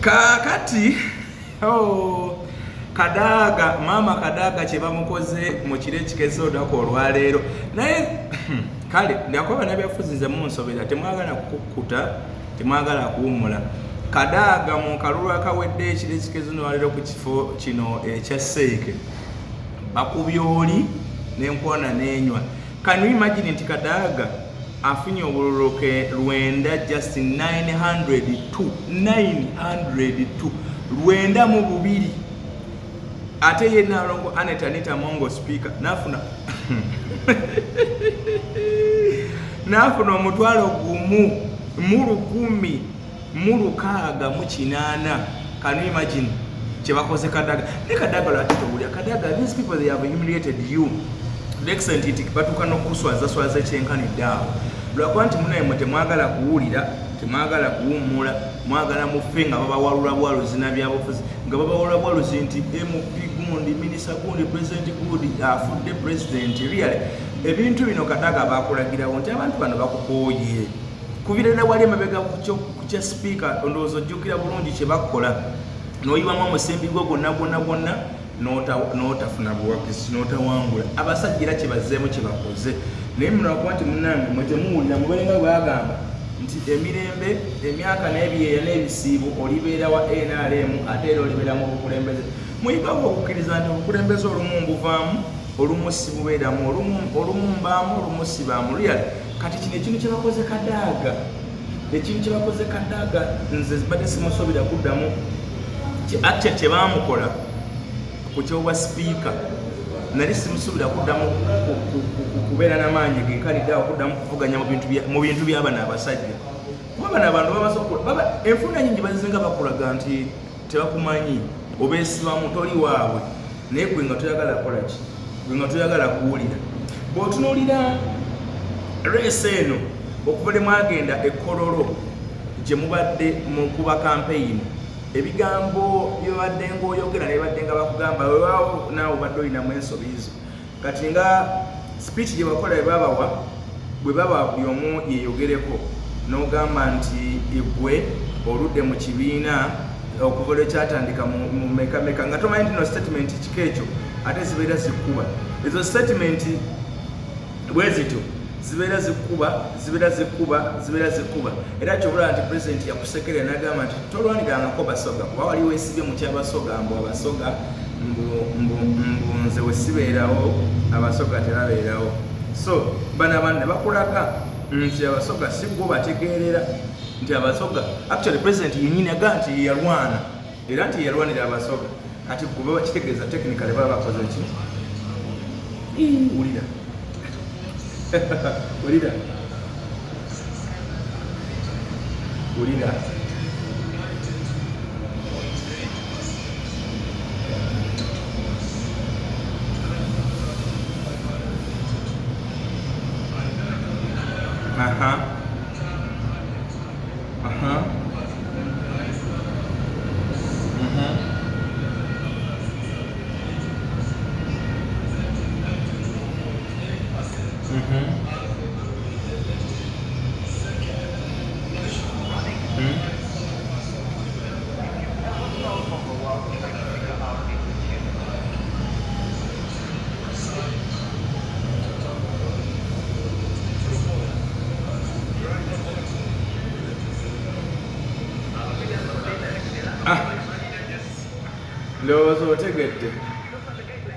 kakati Kadaga mama Kadaga kye bamukoze mu kire kikeze odako olwaleero naye kale ndakoba nabyafuziza mu nsobera temwagala kukukuta temwagala kuwumula Kadaga mu kalulu akawedde ekire kikeze olwaleero ku kifo kino ekya Seeke bakubyoli n'enkwana n'enywa. Can you imagine nti Kadaga afunye obuloloke lwenda just 902 lwenda mu bubiri ate ye Nalongo Anita Mongo speaker nafuna omutwalo gumu mu 168. Can you imagine kyebakoze Kadaga ne Kadaga lwatitowulya Kadaga, these people they have humiliated you to the extent nti batuuka n'okuswaza ekyenkanidde awo lwakuba nti munaye temwagala kuwulira temwagala kuwummula mwagala mufe nga babawalula bwaluzi nabyabufuzi nga babawalula bwaluzi nti MP gundi minisita gundi president gundi afudde president really ebintu bino Kadaga bakulagirawo nti abantu bano bakukooye kuvirira wali emabega ku kya speaker ondowooza ojjukira bulungi kye bakola n'oyibamu omusembi gwo gwonna n'otafuna buwagizi n'otawangula abasajja era kye bazzeemu kye bakoze naye munakuba nti munnange mwe temuwulira mubalenga bwagamba nti emirembe emyaka n'ebyeya n'ebisiibu olibeera wa NRM ate era olibeera mu bukulembeze muyigawo okukkiriza nti obukulembeze olumu mbuvaamu olumu sibubeeramu olumu mbaamu olumu sibaamu real kati kino ekintu kye bakoze Kadaga nze badde simusobera kuddamu ate kye baamukola ku kyobwa speaker nali simusuubira kuddamu kubeera n'amaanyi genkanidde okuddamu kuvuganya mu bintu by'abana abasajja kuba bano abantu baba enfuna nyingi bazizinga bakulaga nti tebakumanyi obeesibamu toli waabwe naye gwe nga toyagala kukola ki gwe nga toyagala kuwulira bw'otunuulira reesi eno okuva ne mwagenda Kololo gye mubadde mu kuba campaign ebigambo byobadde ng'oyogera nebadde nga bakugamba wewaawo naawe obadde olinamu ensobi zo kati nga speech gye bakola bwe baba buli omu yeyogereko n'ogamba nti igwe oludde mu kibiina okuva lwekyatandika mu mekameka nga tomanyi nti no statement kiko ekyo ate zibeera zikuba ezo statement bwe zityo zibeera zikuba era kyobula nti president yakusekerera n'agamba nti tolwanirangako Basoga kuba wali weesibye mu ky'Abasoga mbu Abasoga nze wesibeerawo Abasoga terabeerawo so bano abantu ne bakulaga nti Abasoga si gwo bategeerera nti Abasoga actually president yennyini aga nti yalwana era nti yalwanira Abasoga kati kuba bakitegeeza technically baba bakoze ki wulira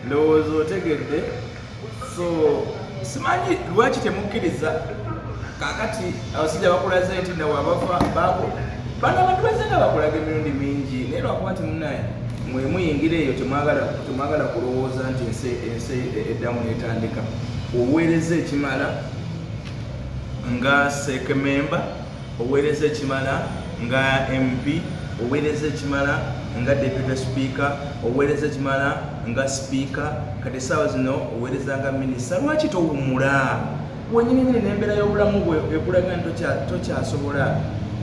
Lowooza otegedde so simanyi lwaki temukkiriza kakati abasajja bakulaze nti nawe abafa baabo bano abantu bazenga bakulaga emirundi mingi naye lwakuba nti munaye mwe muyingira eyo temwagala kulowooza nti ensi eddamu netandika oweereza ekimala nga Seeke member oweereza ekimala nga MP oweereza ekimala nga deputy speaker oweereza ekimala nga speaker kati essaawa zino oweereza nga minisita lwaki towummula wenyininyini n'embeera y'obulamu bwe ekulaga nti tokyasobola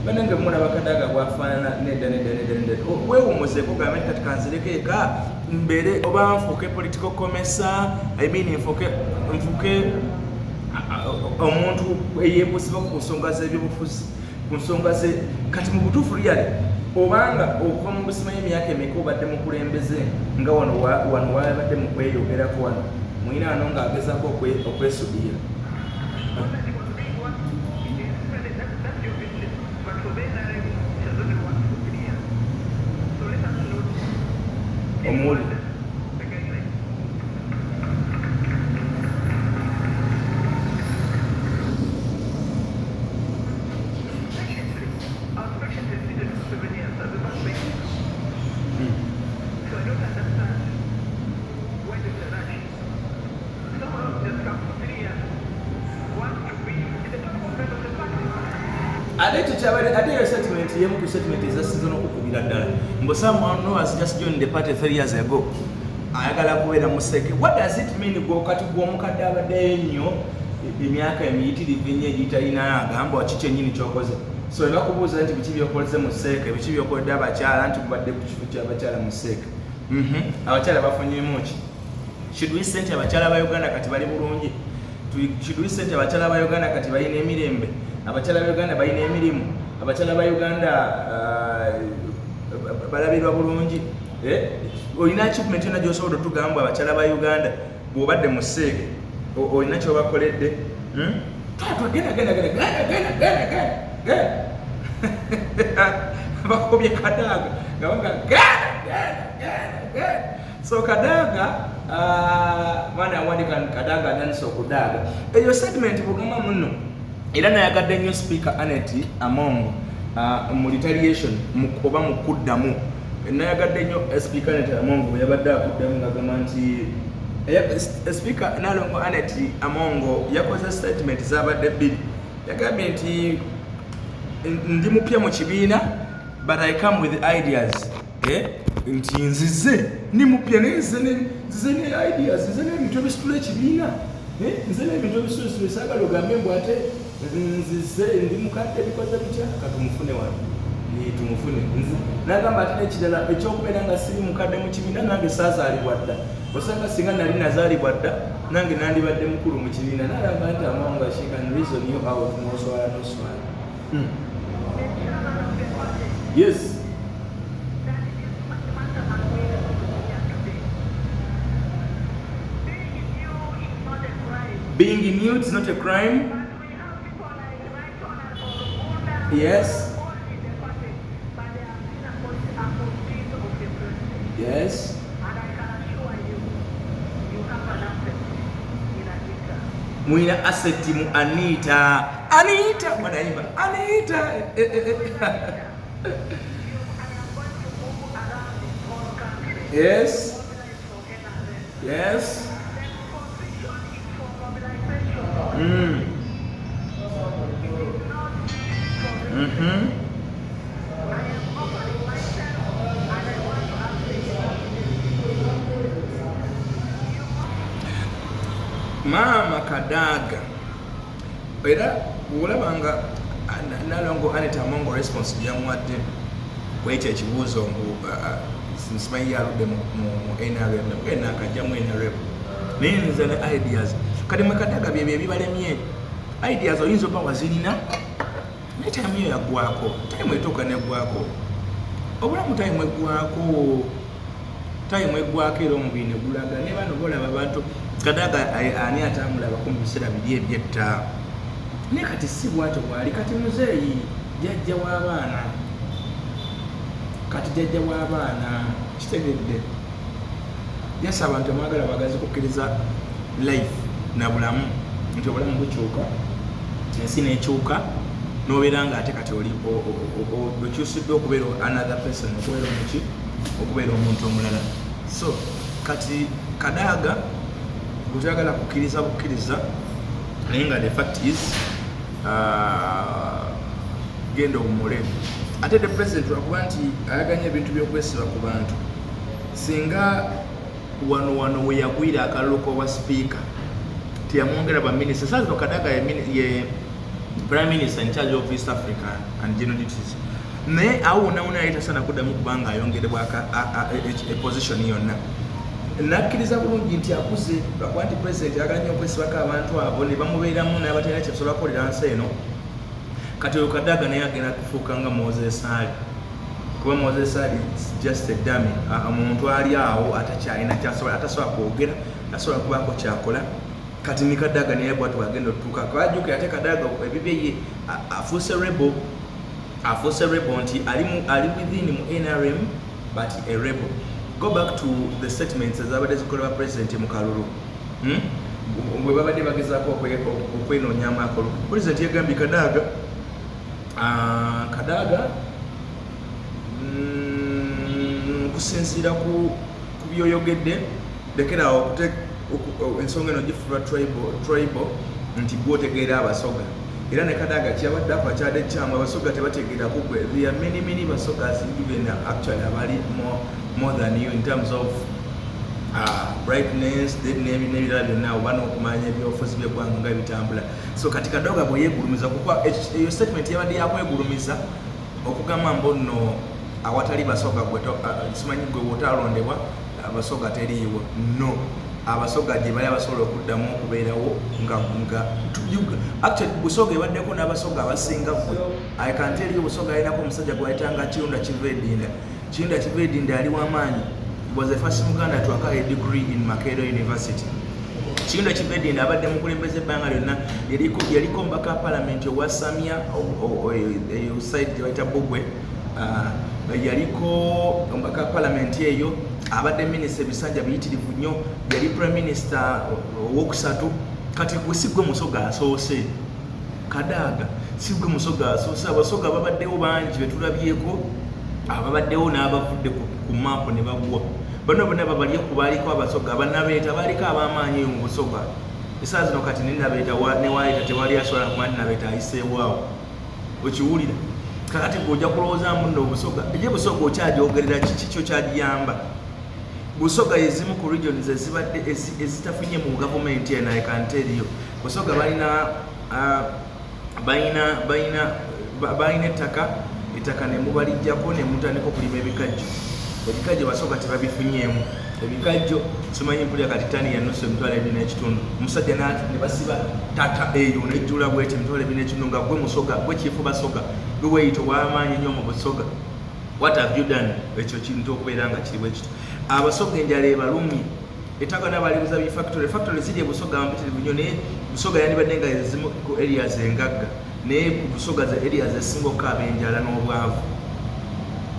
banange mulaba Kadaga bwafaanana nedda weewummuzeeko gambe kati kanzireko eka mbeere oba nfuuke political commerce nfuuke omuntu eyeebuusiba ku nsonga z'ebyobufuzi ku nsonga ze kati mu butuufu lyale obanga okuva mu busimanyi emyaka emeka obadde mukulembeze nga wano wabadde mu kweyogerako wano mwina wano ng'agezaako okwesubira omuli ate yo settlement yemu ku settlement ezasinze n'okukubira ddala mbu someone who has just joined the party 3 years ago ayagala kubeera museke. What does it mean kati gw'omukadde abaddeyo ennyo emyaka emiyitirivu ennyo egitalina agamba kiki ennyini kyokoze so ebakubuuza nti biki byokoleze mu seeke biki byokoledde abakyala nti mubadde ku kifo ky'abakyala mu seeke abakyala bafunyemu ki should we say nti abakyala ba Uganda kati bali bulungi should we say nti abakyala ba Uganda kati balina emirembe abakyala ba Uganda balina emirimu abakyala ba Uganda balabirwa bulungi olina achievement yonna gy'osobola otugamba abakyala ba Uganda bw'obadde mu seeke olina kyobakoledde bakobye Kadaga so Kadaga mwana awandika Kadaga nanso okudaaga eyo statement bugamba muno era nayagadde nnyo speaker Anet Among mu retaliation oba mu kuddamu nayagadde nnyo speaker Anet Among bwe yabadde akuddamu ng'agamba nti speaker Nalongo Anet Among yakoze statement z'abadde bbiri yagambye nti ndi mupya mu kibiina but I come with ideas nti nzize ndi mupya nzize ne ideas nzize n'ebintu ebisitula ekibiina nzize n'ebintu ebisitula saagala ogambe mbw ate nzize ndi mukadde bikoze bitya katumufune wano tumufune nagamba ate n'ekirala ekyokubeera nga siri mukadde mu kibiina nange saazaalibwa dda osanga singa nali nazaalibwa dda nange nandibadde mukulu mu kibiina nalaba nti Amanga she can reason you out noswala noswala yes being nude is not a crime. Yes. Yes. And I can assure you, you have an asset in Anita. Muina asset mu Anita. Anita, mwanaimba. Anita. I am going to move around this whole country. Yes. Mobilize for NRM. Yes. Then position is for mobilization. It is not for Mm-hmm. I am offering myself and I want to ask you. Mama Kadaga. Era olabanga Nalongo Anet Among response yamuwadde kwekyo ekibuuzo ngu nsimanyi yaludde mu NRM mugenda akajjamu NRM naye nze ne ideas kati mwe Kadaga byebyo ebibalemye ideas oyinza oba wazirina naye time yo yaggwako time etuuka neggwako obulamu time eggwako era omubiri ne gulaga ne bano bolaba abantu Kadaga ani atamulabako mu biseera biri ebyetta naye kati si bwatyo bwali kati muzeeyi jjajja w'abaana kitegedde yasa abantu amwagala bagazi kukkiriza life na bulamu nti obulamu bukyuka ensi nekyuka nobeera nga ate kati okyusiddwa okubeera another person okubeera omuntu omulala so kati Kadaga gutayagala kukkiriza bukkiriza naye nga the fact is genda omule ate the president lwakuba nti ayaganya ebintu byokwesiba ku bantu singa wano we yagwira akalulu k'obwa speaker teyamwongera baminisita saazino Kadaga ye prime minister in charge of East Africa and general duties naye awo wonawona yali tasaana kuddamu kubanga ayongerebwa position yonna nakkiriza bulungi nti akuze lwakuba nti president yaganya okwesibako abantu abo ne bamubeeramu n'abatalina kyebasobola kukolera nsi eno kati oyo Kadaga naye agenda kufuuka nga Moses Ali kuba Moses Ali just a dummy, omuntu ali awo atakyalina kyasobola atasobola kwogera tasobola kubaako kyakola kati ni Kadaga naye bwatu agenda otutuuka kwajuka ate Kadaga ebibye ye afuuse rebel nti ali within mu NRM but a rebel. Go back to the statements ezabadde zikolebwa president mu Kalulu bwe babadde bagezaako okwenoonya amakulu. President yagambye Kadaga kusinziira ku byoyogedde lekerawo ensonga eno gifuula tribal nti gwotegeera abasoga era ne Kadaga kyabadde akwakyadde ekyamu abasoga tebategeera kugwe. There are many basogas even actually abali more than you in terms of brightness n'ebirala byonna oba n'okumanya ebyobufuzi by'eggwanga nga bitambula. So kati Kadaga bwe yeegulumiza kuba eyo statement yabadde yakwegulumiza okugamba mbono awatali basoga simanyi gwe wotalondebwa abasoga teriiwo. No, abasoga gye bali abasobola okuddamu okubeerawo nga actually busoga ebaddeko n'abasoga abasinga gwe. I can tell you busoga alinako omusajja gwayitanga Kirunda Kivedinda ali w'amaanyi. He was the first Muganda to acquire a degree in Makerere University. Kirunda Kivedinda abadde mukulembeze ebbanga lyonna yaliko mbaka parliament owa Samia side gye bayita Bugwe. Yaliko mbaka parliament eyo abadde minister ebisanja biyitirivu nnyo yali prime minister owokusatu. Kati gwe si gwe musoga asoose Kadaga si gwe musoga asoose. Abasoga babaddewo bangi betulabyeko ababaddewo n'abavudde ku maapu ne bagwa. Bano bonna babali kubaliko abasoga abanabeeta baliko ab'amaanyi mu busoga. Esaawa zino kati ninabeeta ne waayita tewali asobola kuba ninabeeta ayiseewaawo okiwulira. Kakati gweojja kulowoozaamu nno obusoga ye busoga okyagyogerera kiki kyo kyagiyamba. Busoga ezimu ku regions ezibadde ezitafunye mu gavumenti eno I can tell you. Busoga balina ettaka ne mubalijjako ne mutandika okulima ebikajjo basoga tebabifunyeemu. Ebikajjo simanyi mpulira kati ttani ya nusu emitwalo 2.5 omusajja ne basiba tata eyo nejjula bweti emitwalo 2.5 nga gwe musoga gwe kifu basoga gwe weeyita ow'amaanyi nnyo mu busoga. What have you done? Ekyo kintu okubeera nga kiri bwe kito. Abasoga enjala ebalumye ettaka n'abalibuza factory ziri ebusoga mpitirivu nnyo naye busoga yandibadde nga ezimu ku areas engagga naye busoga ze areas esinga okukaaba enjala n'obwavu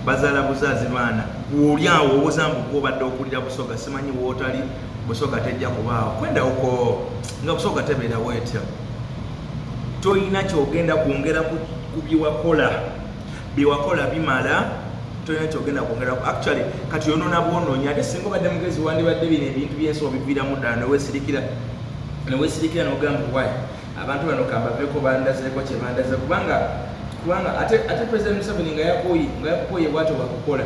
bazaala buzaazi baana. Oli awo obuzambu gw'obadde okulira busoga simanyi wootali busoga tejja kubaawo kwenda uko nga busoga tebeerawo etya. Toyina kyogenda kwongera ku byewakola bimala. Toyina kyogenda kwongera actually kati yonoona bwonoonya ate singa obadde mugezi wandibadde bino ebintu byensobo biviiramu ddala neweesirikira n'ogamba wayi abantu bano kambaveeko bandazeeko kye bandaze kubanga ate President Museveni nga yakukoye bw'atyo bwakukola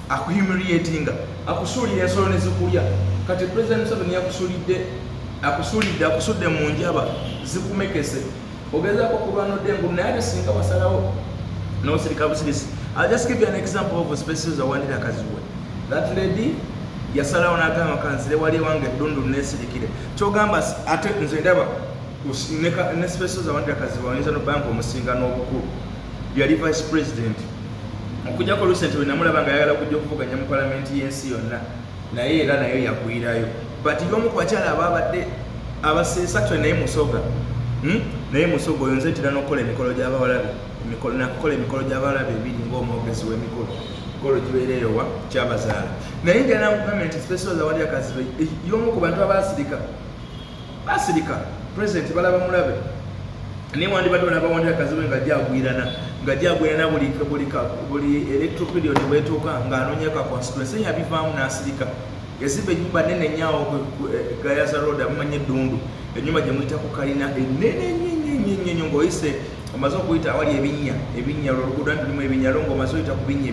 akuhumiliatinga akusuulira ensolo ne zikulya. Kati President Museveni akusudde mu njaba zikumekese ogezaako kulwana oddengu naye ate singa wasalawo n'osirika busirisi. I'll just give you an example of Specials Awandira Kaziwe. That lady yasalawo n'agamba kanzire wali wange eddundu neesirikire kyogamba ate nze ndaba ne Specials Awandira Kaziwe ayinza n'obanga omusinga n'obukulu yali vice president okujjako recent we namulaba nga ayagala okujja okuvuganya mu palamenti y'ensi yonna naye era nayo yagwirayo but y'omu ku bakyala ababadde abaseesa actually naye musoga oyo nze ntera n'okukola emikolo gy'abawalabe nakukola emikolo gy'abawalabe ebiri ng'omwogezi w'emikolo gibeera eyo wa kyabazaala naye njala gavumenti Specials Awandira Kazibe y'omu ku bantu basirika president balaba mulabe naye wandibadde olaba Awandira Kazibe nga gyagwirana buli electoral period bwetuuka ng'anoonyeka constituency yabivaamu n'asirika yazimba ennyumba nene nnyawo Gayaza Road abamanyi eddundu ennyumba gye muyitako kalina ennene nnyo ng'oyise omaze okuyita awali ebinnya oluguudo lulimu ebinnya ng'omaze oyita ku binnya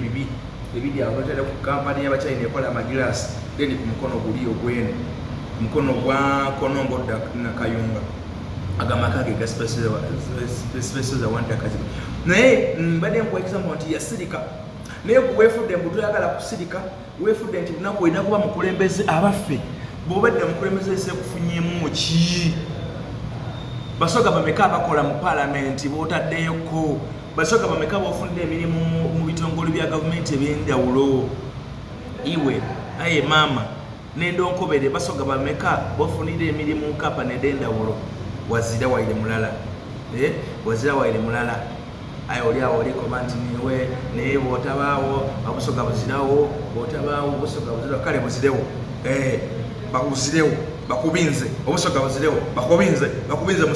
ebiri awo notera ku kampani y'Abachina ekola amagiraasi then ku mukono guli ogwene ku mukono gwa Konongo Nakayunga agamaka ge ga Specials Awandira Kazibe naye mbadde nkuwa example nti yasirika naye weefudde mbu toyagala kusirika weefudde nti lunaku olina kuba mukulembeze abaffe bw'obadde mukulembeze esekufunyeemu ki basoga bameka abakola mu palamenti bootaddeyoko basoga bameka bafunira emirimu mu bitongole bya gavumenti eby'enjawulo iwe aye mama n'endonkobere basoga bameka bafunira emirimu mu kampani ed'enjawulo wazira waire mulala wazira waire mulala aye oli awo oliko banti niwe naye bw'otabaawo bakusoga buzirawo bw'otabaawo busoga buzirawo kale buzirewo bakuzirewo bakubinze obusoga buzirewo bakubinze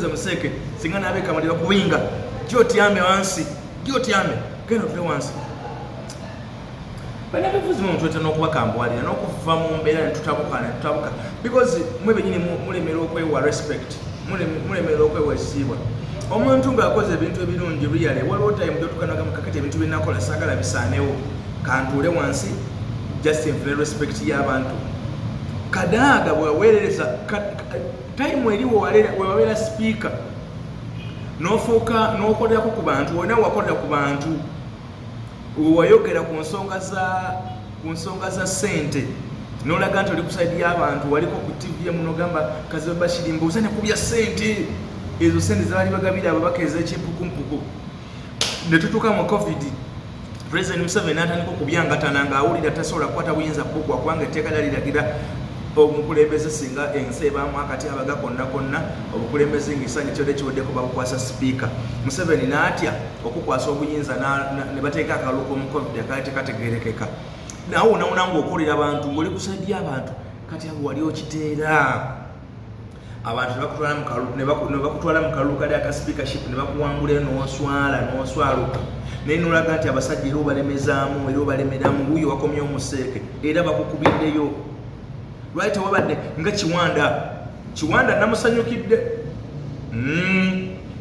museeke singa nabeeka mali bakubinga gyotyame wansi gyotyame genda otule wansi banabivuzi mu ntweta n'okubakambwalira n'okuva mu mbeera netutabuka because mwe benyini mulemera okwewa respect mulemera okwewa ekitiibwa omuntu ng'akoze ebintu ebirungi ruyale waliwo time gyotukanagamu kakati ebintu byenakola saagala bisaanewo kantuule wansi just nfune respect y'abantu Kadaga bwewaweereza time eriwo wewabeera speaker n'ofuuka n'okolerako ku bantu olina wakolera ku bantu wayogera ku nsonga za ssente n'olaga nti oli ku saidi y'abantu waliko ku TV emu n'ogamba Kaziba Bashir mbuuza ne kubya ssente ezo ssente zaali bagabira ababaka ez'ekimpukumpuku ne tutuuka mu covid President Museveni n'atandika okubyangatana ng'awulira tasobola kukwata buyinza bukwa kubanga etteeka lyaliragira omukulembeze singa ensi ebaamu akati abaga konna obukulembeze ng'ekisanja kyode kiweddeko babukwasa sipiika Museveni n'atya okukwasa obuyinza ne bateeka akalulu k'omu covid akaali tekategeerekeka nawe wonawona ng'okolera abantu ng'oli ku saidi y'abantu kati abo wali okiteera abantu ne bakutwala mu kalulu kali aka speakership ne bakuwangula n'oswaluka naye n'olaga nti abasajja era obalemezaamu era obalemeramu wuyo wakomye omuseeke era bakukubiddeyo lwaki tewabadde nga Kiwanda namusanyukidde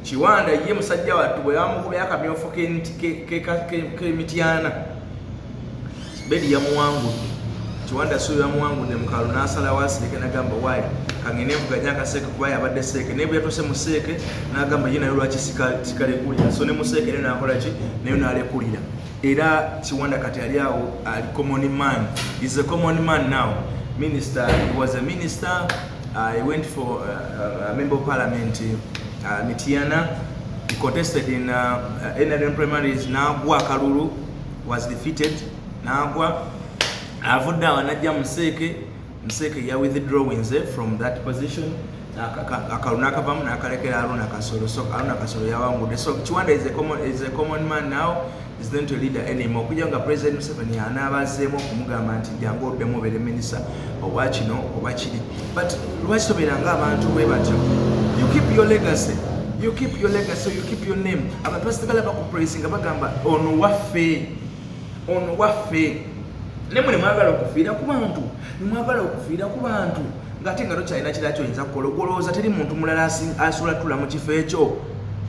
Kiwanda ye musajja wattu bwe bamukubya akamyofu k'emityana bedi yamuwangudde Kiwanda suyo yamuwangudde mu kalulu n'asalawo asireke n'agamba waayi kangene mvuganya akaseeke kuba yabadde seeke naye bwe yatuuse mu seeke n'agamba ye nayo lwaki sikalekulira so ne mu seeke nayo n'akola ki nayo n'alekulira era Kiwanda kati ali awo ali common man is a common man now minister. He was a minister. He went for a member of parliament, Mitiana. He contested in NRM primaries. Nagwa Kalulu was defeated. Nagwa Avuda Wanajja Museke ya withdrawings from that position. Akalunaka bamu nakalekera Aruna Kasolo. So Aruna Kasolo yawangude. So Kiwanda is a common man now. Is going to lead anymore. Kujanga President Museveni anabazemo kumugamba nti jangu oddemu obere minister oba kino oba kiri. But lwaki toberanga abantu bwe batyo? You keep your legacy. You keep your legacy, you keep your name. Abantu basigala bakupraising bagamba ono waffe. Nemwe mwagala okufiira ku bantu. Mwagala okufiira ku bantu. Ngate nga tokyalina kiraki oyinza kukola ogolooza teri muntu mulala asula tula mu kifo ekyo.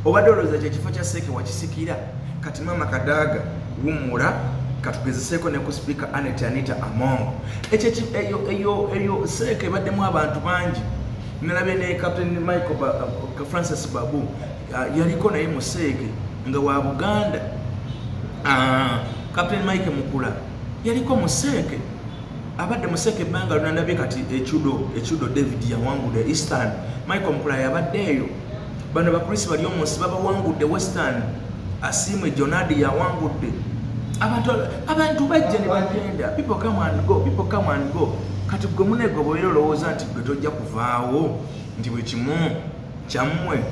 Obadde olowooza kye kifo kya Seeke wakisikira. Kati mama Kadaga wumula katugezeseeko ne ku speaker Anita Among eyo Seeke baddemu abantu bangi nalabye ne Captain Francis Babu yaliko naye mu Seeke nga wa Buganda Captain Mike Mukula yaliko mu Seeke abadde mu Seeke ebbanga lunandabye kati echudo David yawangudde Eastern Michael Mukula yabaddeeyo bano bapolisi bali omunsi babawangudde Western Asimwe Jonadi yawangudde abantu bajja ne bagenda people come and go kati gwe munego bwe olowooza nti gwe tojja kuvaawo nti bwe kimu kyammwe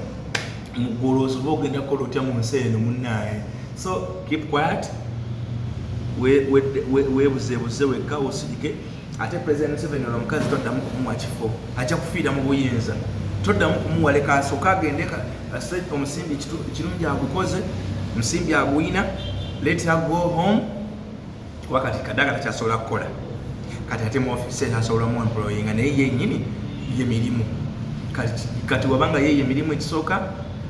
mugoloozo bogenda kukola otya mu nsi eno munnaaye so keep quiet weebuzeebuze wekka osirike ate President Museveni ono omukazi toddamu kumuwa kifo ajja kufiira mu buyinza toddamu kumuwa leka asooka agende omusimbi kirungi agukoze Musimbi aguyina let her go home wakati Kadaga takyasobola kukola kati ate mu office asobola mu employing naye yennyini ye mirimu kati wabanga ye mirimu ekisooka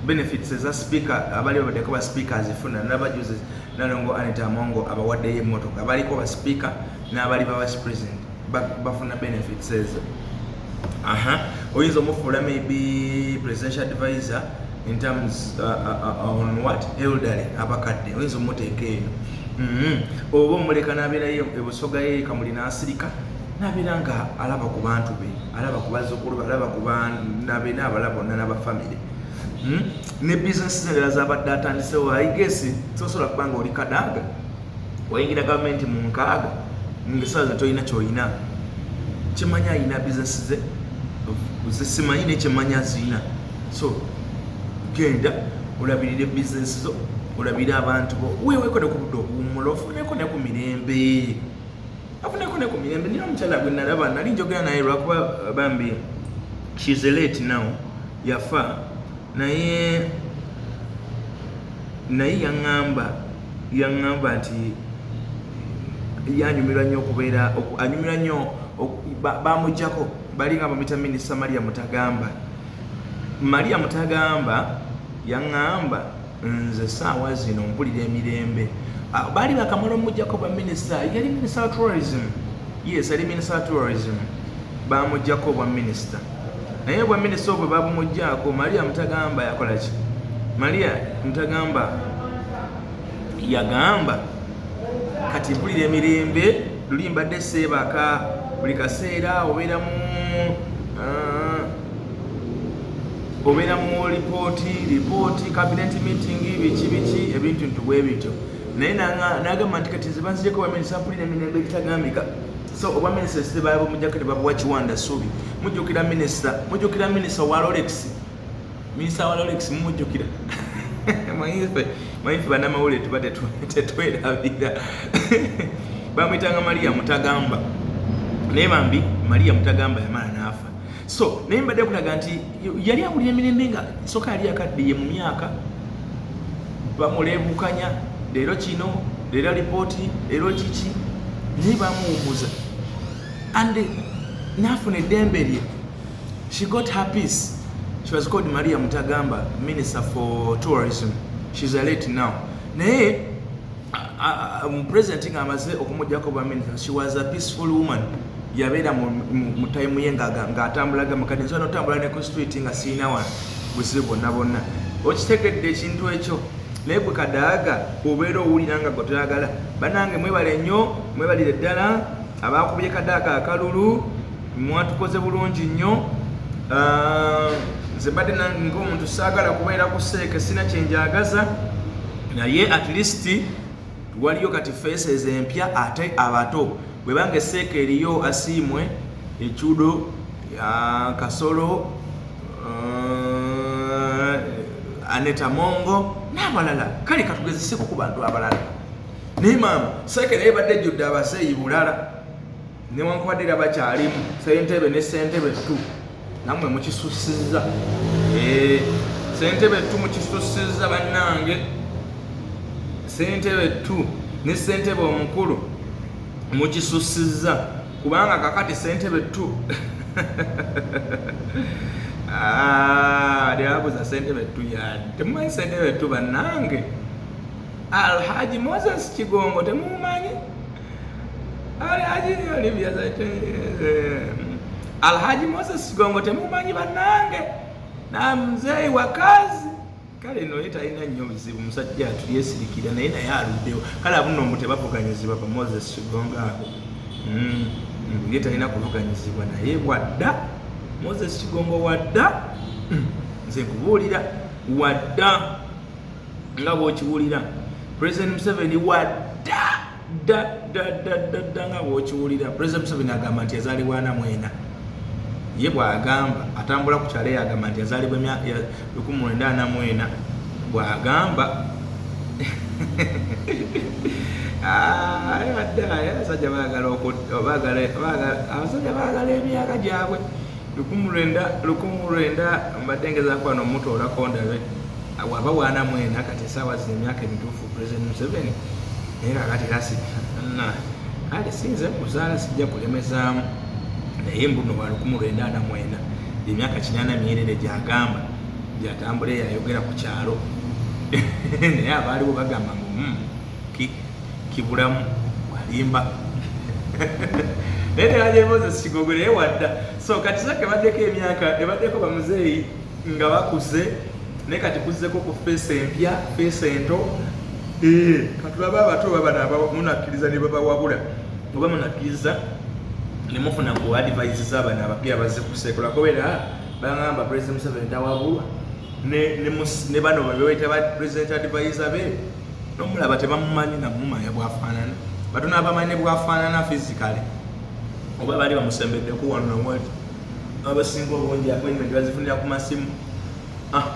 benefits za speaker abali babaddeko ba speaker azifuna n'abajuze Nalongo Anita Amongo abawaddeyo emmotoka abaliko ba speaker n'abali ba vice president bafuna benefits ezo oyinza omufuula maybe presidential advisor in terms on what elderly abakadde oyinza omuteeka eyo oba omuleka n'abeerayo ebusoga ye Kamuli n'asirika n'abeera nga alaba ku bantu be alaba ku bazzukulu alaba ku banabe n'abalaba bonna n'abafamire ne business endala zabadde atandisewo I guess sosobola kubanga oli Kadaga wayingira gavumenti mu nkaaga ngesaza toyina kyoyina kimanya ayina business ze simanyi nekimanya zina so genda olabirire business zo olabire abantu bo weeweko ne ku budde obuwumula ofuneko ne ku mirembe afuneko ne ku mirembe nina omukyala gwe nalaba nali njogera naye lwakuba bambi she's late now yafa naye yaŋŋamba nti yanyumirwa nnyo okubeera anyumirwa nnyo bamujjako balinga bamuyita minisita Maria Mutagamba yaŋŋamba nze saawa zino mpulira emirembe baali bakamala omujjako baminisita yali minisita wa tourism yes yali minisita wa tourism bamujjako obwa minisita naye bwa minisita obwe babumujjako Maria Mutagamba yakola ki Maria Mutagamba yagamba kati mpulira emirembe luli mbadde seebaka buli kaseera obeera mu ripooti cabinet meeting biki ebintu ntubwe bityo naye nagamba nti kati zibanzijeko baminisita mpulira emirembe bitagambika so oba minisita sibaba mujjako tebabuwa Kiwanda Subi mujjukira minisita wa Rolex mumujjukira mayife bannamawulire tuba tetwerabira bamwitanga Maria Mutagamba naye bambi Maria Mutagamba yamala n'afa so naye mbadde kulaga nti yali awulira emirembe nga soka yali akaddiye mu myaka bamuleebukanya leero kino leero lipooti leero kiki naye bamuwumuza and n'afuna eddembe lye she got her peace. She was called Maria Mutagamba, Minister for Tourism. She's late now. Naye presenting amaze okumujjako bwa minister, she was a peaceful woman. Yabeera mu time ye ng'atambulaga mukadde nsobola n'otambula ne ku street nga siina wano buzibu bonna okitegedde ekintu ekyo naye gwe Kadaga obeera owulira nga gwe toyagala bannange mwebale nnyo mwebalire ddala abaakubye Kadaga akalulu mwatukoze bulungi nnyo nze mbadde ng'omuntu saagala kubeera ku seeke sina kyenjagaza naye at least waliyo kati faces empya ate abato bwe bange seeke eriyo Asiimwe Ekyudo Kasolo Aneta Mongo n'abalala kale katugezeseko ku bantu abalala naye maama seeke naye badde ejjudde abaseeyi bulala newankubadde bakyalimu Ssentebe ne Ssentebe tu namwe mukisusiza Ssentebe tu mukisusiza bannange Ssentebe tu ne Ssentebe omukulu mukisusiza kubanga kakati Ssentebe tu lyabuza Ssentebe tu yadde temumanyi Ssentebe tu bannange Alhaji Moses Kigongo temumanyi Alhaji Moses Kigongo temumanyi bannange na mzee wa kazi kale no talina nnyo bizibu musajja atuliyesirikira naye aluddewo kale abuno mutebavuganyizibwa pa Moses Kigongo ako ye talina kuvuganyizibwa naye wadda Moses Kigongo wadda nze nkubuulira wadda nga bw'okiwulira President Museveni wadda nga bw'okiwulira President Museveni agamba nti yazaalibwa ana mwena ye bw'agamba atambula ku kyalo yagamba nti yazaalibwa 1940 bw'agamba abasajja baagala emyaka gyabwe 1900 mbadde ngezaako wano omutoolako ndabe waba wana mwena kati esaawa zino emyaka emituufu President Museveni naye kakati ale sinze kuzaala sijja kulemezaamu naye mbuno wa 1940 emyaka 80 gyagamba gyatambula yayogera ku kyalo naye abaaliwo bagamba ngu kibulamu walimba naye teraje Moses Kigongo naye wadda so kati sake baddeko emyaka ebaddeko bamuzeeyi nga bakuze naye kati kuzzeko ku feesi empya feesi ento kati baba abato babana munakkiriza ne babawabula oba munakkiriza ne mufuna ku advice z'abaana abapya bazze kusekola kobeera bangamba President Museveni tawabulwa ne bano bebeweta ba president advisor be nomulaba tebamumanyi namumanya bwafaanana batuna abamanyi bwafaanana physically oba bali bamusembeddeku wano namwali abasinga obungi appointment bazifunira ku masimu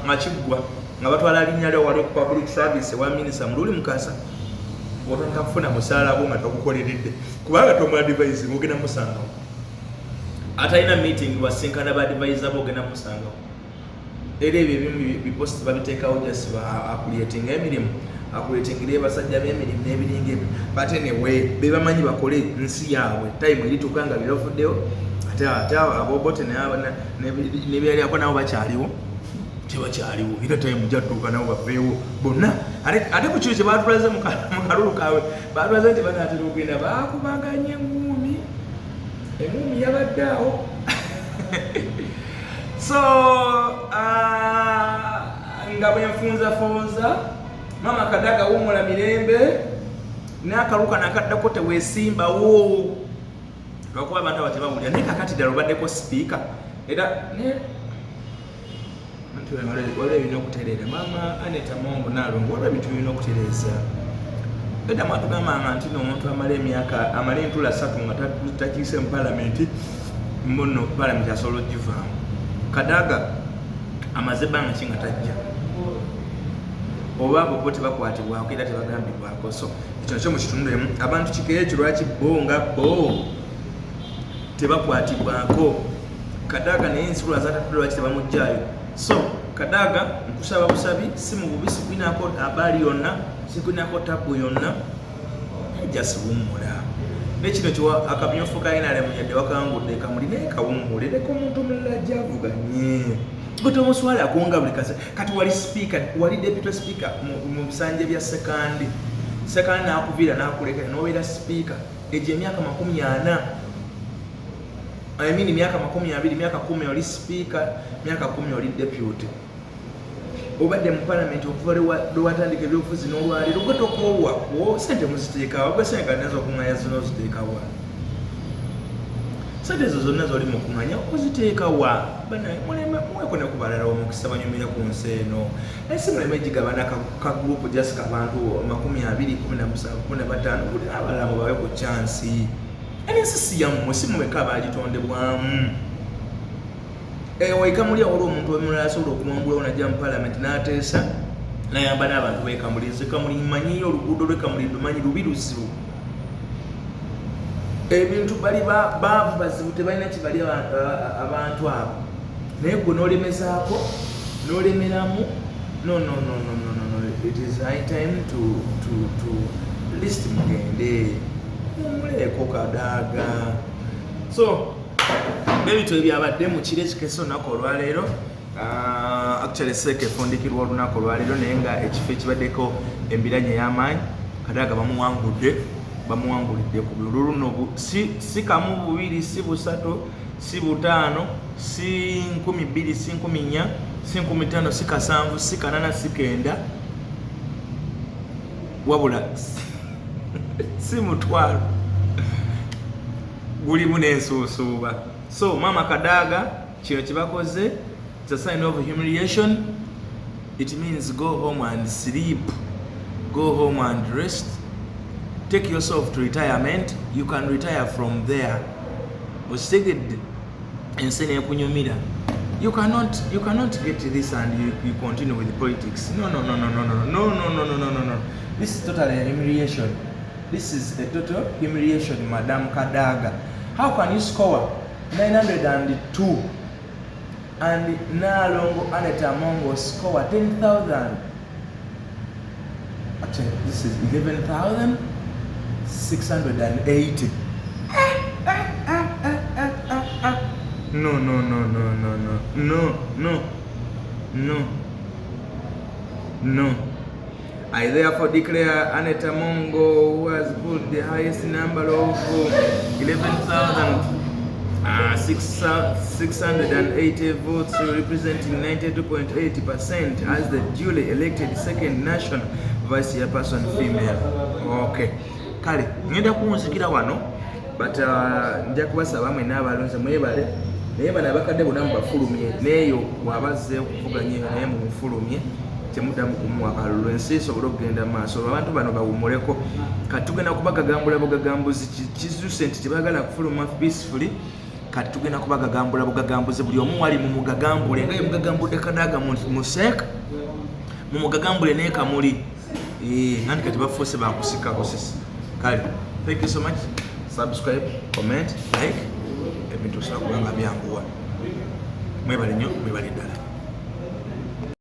nga kiggwa nga batwala linnya lyo wali ku public service wa minisita mululi mukasa otandika kufuna musaala gwo nga togukoleredde kubanga tomuadvise ogenda musangawo atalina meeting wasinkana baadvise bo ogenda musangawo era ebyo ebimu bipost babiteekawo just akuleeting emirimu akuleetingire basajja b'emirimu n'ebiringa ebyo bate newe bebamanyi bakole nsi yaabwe time erituuka nga birofuddewo ate abobote nebyaliako nabo bakyaliwo tebakyaliwo era time jatuuka nabo baveewo bonna ate ku kiro kye batulaze mu kalulu kaabwe batulaze nti banaatera okugenda bakubaganya emuumi yabadde awo so nga bwenfunzafunza mama Kadaga wumula mirembe n'akaluka nakaddako teweesimbawo lwakuba abantu abatebawulira naye kakati ddala obaddeko sipiika era waliwo ebirina okutereera mama Aneta Mongo Nalongo waliwo ebintu birina okutereeza edda mwatugambanga nti n'omuntu amala entula 3 nga takiise mu palamenti mbono palamenti asobola ogivaamu Kadaga amaze ebbanga ki nga tajja oba bo tebakwatibwako era tebagambibwako so ekyo nakyo mu kitundu emu abantu kikeekyo lwaki bo nga bo tebakwatibwako Kadaga naye ensikula zatatudde lwaki tebamugjayo so Kadaga nkusaba busabi si mu bubi sikwinako abaali yonna sikwinako tabu yonna just wumula nekino kyo akamyofu kayinale munyadde wakangudde kamuli naye kawummulireko omuntu omulala gyavuganye omuswala akonga buli kase kati wali speaker wali deputy speaker mu bisanje bya sekandi nakuvira nakuleka nobeera speaker egyo emyaka 40 myaka 20 myaka 10 oli speaker myaka 10 oli deputy obadde mu parliament okuva lwatandika ebyobufuzi n'olwaliro gwe tokoowako sente muziteekawo gwe senga nazo okuŋŋanya zino ziteekawa sente ezo zonna zoli mu kuŋŋanya okuziteekawa mweko ne kubalala omukisa banyumira ku nsi eno naye si muleme gigabana kagurupu jasika abantu 20 17 15 buli abalala mubawe ku chansi ensi si yammwe si mumeka abaagitondebwamu waikamuli awali omuntu omulala asobola okuwangulawo najja mu palamenti n'ateesa nayamba n'abantu bekamuli nze kamuli mmanyiyo oluguudo lwekamuli lumanyi lubi luzibu ebintu bali baavu bazibu tebalina kibali abantu abo naye gwe n'olemezaako n'olemeramu no it is high time to list mugende mumuleeko Kadaga so ebintu ebyabadde mu kiro ekikeso olunaku olwaleero actually seeka efundikirwa olunaku olwaleero naye nga ekifo ekibaddeko embiranye ey'amaanyi Kadaga bamuwangulidde ku bululu luno si kamu bubiri si busatu si butaano si 12 si 14 si 15 si kasanvu si kanana si kenda wabula si mutwalo gulimu n'ensuusuuba so mama Kadaga kino kibakoze it's a sign of humiliation. It means go home and sleep, go home and rest, take yourself to retirement. You can retire from there. Osegedde ensene ekunyumira. You cannot get this and you continue with politics. No. This is totally a humiliation. This is a total humiliation, Madam Kadaga. How can you score 902 and Nalongo Aneta Mongo score 10,000? Actually, this is 11,680. No. I therefore declare Aneta Mongo, who has put the highest number of 11,680 votes, representing 92.80%, as the duly elected second national vice chairperson female. Okay. Kale, ngenda kunzikira wano, but nja kubasaba mwe n'abalonze mwebale naye bano abakadde bonna mubafulumye neeyo bw'abazze okuvuganya eyo naye mumufulumye temuddamu kumuwa kalulu ensi esobole okugenda mu maaso abantu bano bawumuleko kati tugenda kubagagambula bugagambuzi kizuse nti tebaagala kufuluma peacefully kati tugenda kubagagambula bugagambuzi buli omu wali mumugagambule nga ye mugagambudde Kadaga museeka mumugagambule naye Kamuli nandi kati bafuuse bakusikako sisi kale thank you so much subscribe comment like ebintu bisaba kubanga byanguwa mwebale nnyo mwebale ddala